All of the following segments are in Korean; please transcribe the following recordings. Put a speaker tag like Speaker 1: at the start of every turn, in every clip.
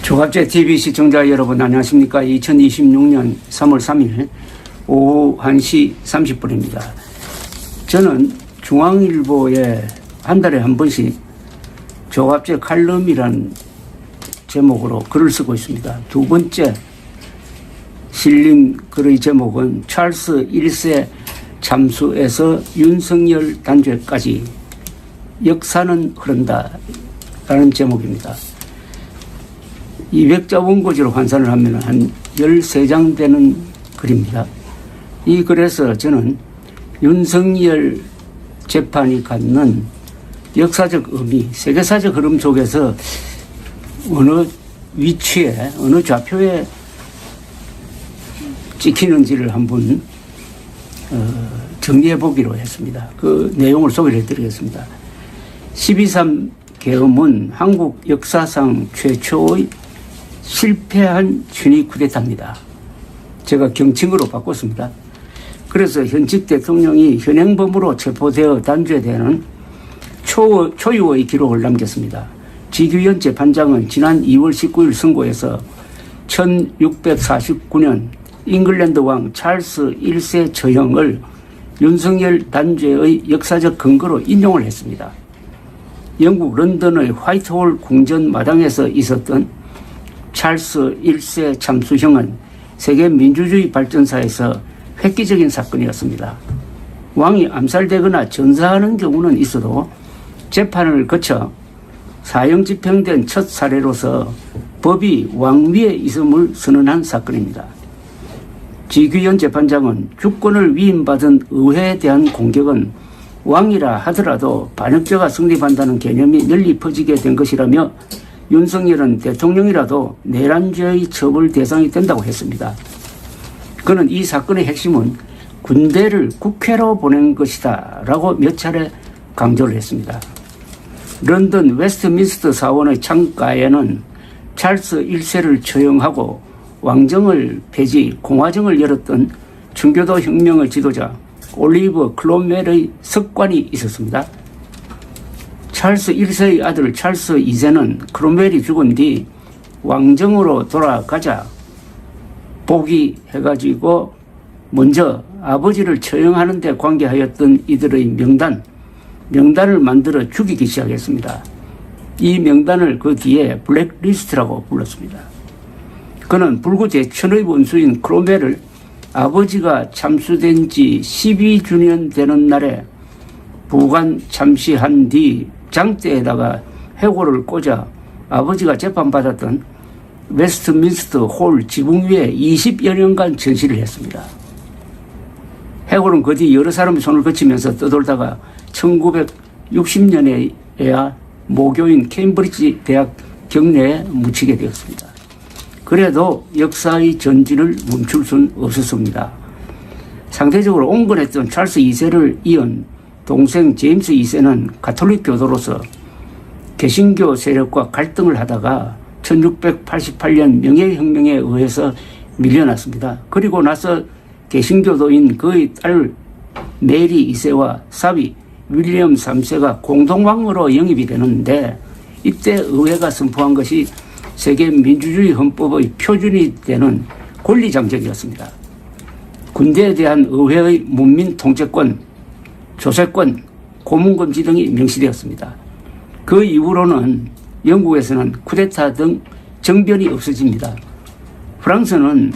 Speaker 1: 조갑제 TV 시청자 여러분 안녕하십니까. 2026년 3월 3일 오후 1시 30분입니다. 저는 중앙일보에 한 달에 한 번씩 조갑제 칼럼이란 제목으로 글을 쓰고 있습니다. 두 번째 실린 글의 제목은 찰스 1세 참수에서 윤석열 단죄까지 역사는 흐른다 라는 제목입니다. 200자 원고지로 환산을 하면 한 13장 되는 글입니다. 이 글에서 저는 윤석열 재판이 갖는 역사적 의미, 세계사적 흐름 속에서 어느 위치에, 어느 좌표에 찍히는지를 한번 정리해 보기로 했습니다. 그 내용을 소개를 해드리겠습니다. 12.3 계엄은 한국 역사상 최초의 실패한 친위 쿠데타입니다. 제가 경칭으로 바꿨습니다. 그래서 현직 대통령이 현행범으로 체포되어 단죄되는 초유의 기록을 남겼습니다. 지규현 재판장은 지난 2월 19일 선고에서 1649년 잉글랜드 왕 찰스 1세 저형을 윤석열 단죄의 역사적 근거로 인용을 했습니다. 영국 런던의 화이트홀 궁전 마당에서 있었던 찰스 1세 참수형은 세계 민주주의 발전사에서 획기적인 사건이었습니다. 왕이 암살되거나 전사하는 경우는 있어도 재판을 거쳐 사형 집행된 첫 사례로서 법이 왕 위에 있음을 선언한 사건입니다. 지규현 재판장은 주권을 위임받은 의회에 대한 공격은 왕이라 하더라도 반역죄가 성립한다는 개념이 널리 퍼지게 된 것이라며 윤석열은 대통령이라도 내란죄의 처벌 대상이 된다고 했습니다. 그는 이 사건의 핵심은 군대를 국회로 보낸 것이다 라고 몇 차례 강조를 했습니다. 런던 웨스트민스터 사원의 창가에는 찰스 1세를 처형하고 왕정을 폐지, 공화정을 열었던 청교도 혁명의 지도자 올리버 클로멜의 석관이 있었습니다. 찰스 1세의 아들 찰스 2세는 크롬웰이 죽은 뒤 왕정으로 돌아가자 복위해가지고 먼저 아버지를 처형하는 데 관계하였던 이들의 명단을 만들어 죽이기 시작했습니다. 이 명단을 그 뒤에 블랙리스트라고 불렀습니다. 그는 불구제천의 원수인 크롬웰을 아버지가 참수된 지 12주년 되는 날에 부관 참시한 뒤 장대에다가 해골을 꽂아 아버지가 재판받았던 웨스트민스터 홀 지붕 위에 20여 년간 전시를 했습니다. 해골은 그 뒤 여러 사람의 손을 거치면서 떠돌다가 1960년에야 모교인 케임브리지 대학 경내에 묻히게 되었습니다. 그래도 역사의 전진을 멈출 수는 없었습니다. 상대적으로 온건했던 찰스 2세를 이은 동생 제임스 2세는 가톨릭 교도로서 개신교 세력과 갈등을 하다가 1688년 명예혁명에 의해서 밀려났습니다. 그리고 나서 개신교도인 그의 딸 메리 2세와 사위 윌리엄 3세가 공동왕으로 영입이 되는데 이때 의회가 선포한 것이 세계 민주주의 헌법의 표준이 되는 권리장적이었습니다. 군대에 대한 의회의 문민 통제권, 조세권, 고문금지 등이 명시되었습니다. 그 이후로는 영국에서는 쿠데타 등 정변이 없어집니다. 프랑스는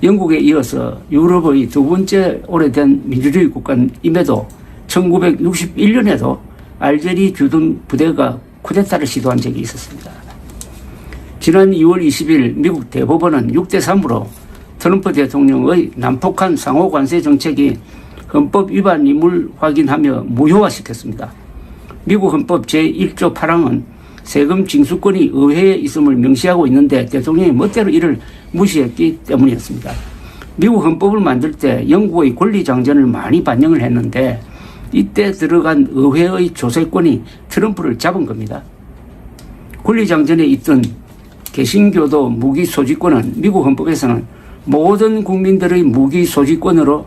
Speaker 1: 영국에 이어서 유럽의 두 번째 오래된 민주주의 국가임에도 1961년에도 알제리 주둔 부대가 쿠데타를 시도한 적이 있었습니다. 지난 2월 20일 미국 대법원은 6대3으로 트럼프 대통령의 난폭한 상호관세 정책이 헌법 위반임을 확인하며 무효화시켰습니다. 미국 헌법 제1조 8항은 세금 징수권이 의회에 있음을 명시하고 있는데 대통령이 멋대로 이를 무시했기 때문이었습니다. 미국 헌법을 만들 때 영국의 권리장전을 많이 반영을 했는데 이때 들어간 의회의 조세권이 트럼프를 잡은 겁니다. 권리장전에 있던 개신교도 무기 소지권은 미국 헌법에서는 모든 국민들의 무기 소지권으로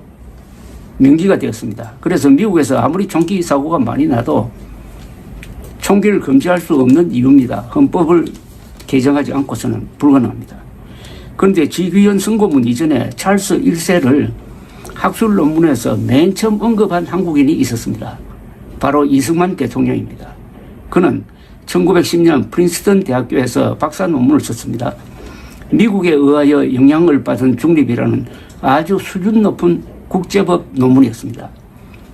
Speaker 1: 명기가 되었습니다. 그래서 미국에서 아무리 총기 사고가 많이 나도 총기를 금지할 수 없는 이유입니다. 헌법을 개정하지 않고서는 불가능합니다. 그런데 지귀현 선고문 이전에 찰스 1세를 학술 논문에서 맨 처음 언급한 한국인이 있었습니다. 바로 이승만 대통령입니다. 그는 1910년 프린스턴 대학교에서 박사 논문을 썼습니다. 미국에 의하여 영향을 받은 중립이라는 아주 수준 높은 국제법 논문이었습니다.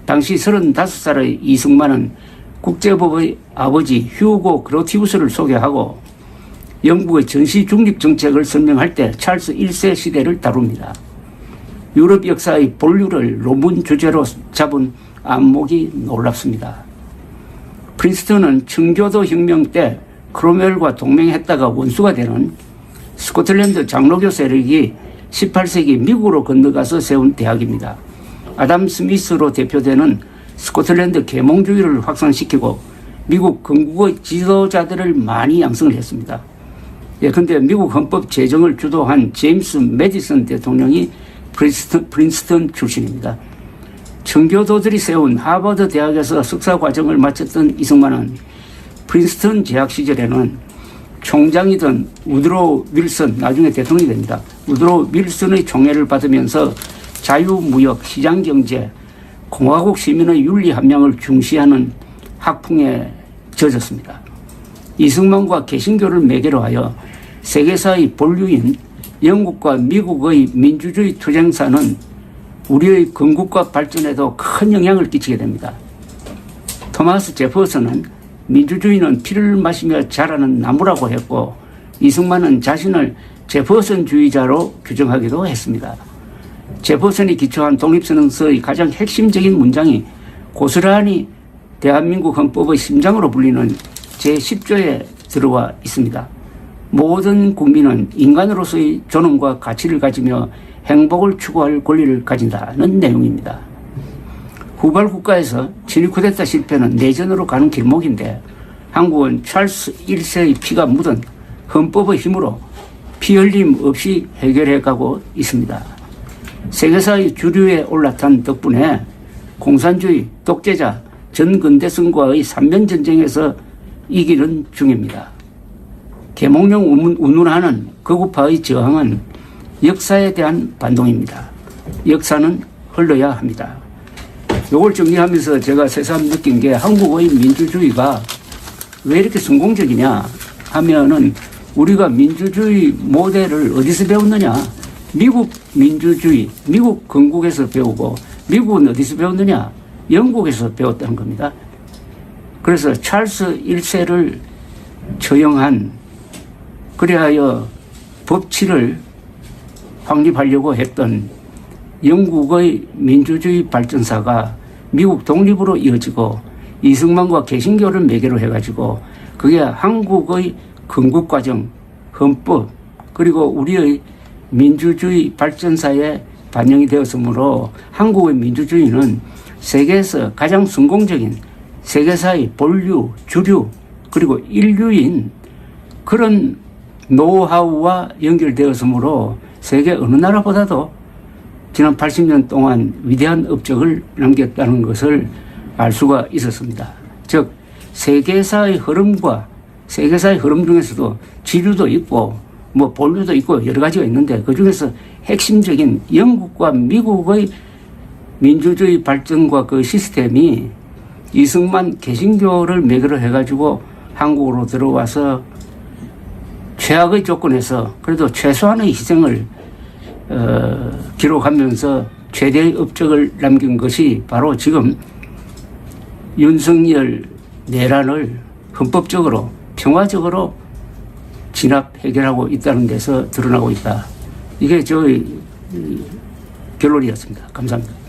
Speaker 1: 당시 35살의 이승만은 국제법의 아버지 휴고 그로티우스를 소개하고 영국의 전시 중립 정책을 설명할 때 찰스 1세 시대를 다룹니다. 유럽 역사의 본류를 논문 주제로 잡은 안목이 놀랍습니다. 프린스턴은 청교도 혁명 때 크롬웰과 동맹했다가 원수가 되는 스코틀랜드 장로교 세력이 18세기 미국으로 건너가서 세운 대학입니다. 아담 스미스로 대표되는 스코틀랜드 계몽주의를 확산시키고 미국 건국의 지도자들을 많이 양성을 했습니다. 근데 미국 헌법 제정을 주도한 제임스 매디슨 대통령이 프린스턴 출신입니다. 청교도들이 세운 하버드 대학에서 석사 과정을 마쳤던 이승만은 프린스턴 재학 시절에는 총장이던 우드로우 윌슨, 나중에 대통령이 됩니다. 우드로우 윌슨의 총애를 받으면서 자유무역, 시장경제, 공화국 시민의 윤리 함량을 중시하는 학풍에 젖었습니다. 이승만과 개신교를 매개로 하여 세계사의 본류인 영국과 미국의 민주주의 투쟁사는 우리의 건국과 발전에도 큰 영향을 끼치게 됩니다. 토마스 제퍼슨은 민주주의는 피를 마시며 자라는 나무라고 했고 이승만은 자신을 제퍼슨주의자로 규정하기도 했습니다. 제퍼슨이 기초한 독립선언서의 가장 핵심적인 문장이 고스란히 대한민국 헌법의 심장으로 불리는 제10조에 들어와 있습니다. 모든 국민은 인간으로서의 존엄과 가치를 가지며 행복을 추구할 권리를 가진다는 내용입니다. 후발 국가에서 친일 쿠데타 실패는 내전으로 가는 길목인데 한국은 찰스 1세의 피가 묻은 헌법의 힘으로 피 흘림 없이 해결해 가고 있습니다. 세계사의 주류에 올라탄 덕분에 공산주의, 독재자, 전근대성과의 삼면전쟁에서 이기는 중입니다. 계몽령 운운하는 극우파의 저항은 역사에 대한 반동입니다. 역사는 흘러야 합니다. 이걸 정리하면서 제가 새삼 느낀 게 한국의 민주주의가 왜 이렇게 성공적이냐 하면은 우리가 민주주의 모델을 어디서 배웠느냐? 미국 민주주의, 미국 건국에서 배우고 미국은 어디서 배웠느냐? 영국에서 배웠다는 겁니다. 그래서 찰스 1세를 처형한 그리하여 법치를 확립하려고 했던 영국의 민주주의 발전사가 미국 독립으로 이어지고 이승만과 개신교를 매개로 해가지고 그게 한국의 건국과정, 헌법 그리고 우리의 민주주의 발전사에 반영이 되었으므로 한국의 민주주의는 세계에서 가장 성공적인 세계사의 본류, 주류 그리고 인류인 그런 노하우와 연결되었으므로 세계 어느 나라보다도 지난 80년 동안 위대한 업적을 남겼다는 것을 알 수가 있었습니다. 즉 세계사의 흐름과 세계사의 흐름 중에서도 지류도 있고 뭐 본류도 있고 여러 가지가 있는데 그중에서 핵심적인 영국과 미국의 민주주의 발전과 그 시스템이 이승만 개신교를 매개로 해가지고 한국으로 들어와서 최악의 조건에서 그래도 최소한의 희생을 기록하면서 최대의 업적을 남긴 것이 바로 지금 윤석열 내란을 헌법적으로 평화적으로 진압 해결하고 있다는 데서 드러나고 있다. 이게 저의 결론이었습니다. 감사합니다.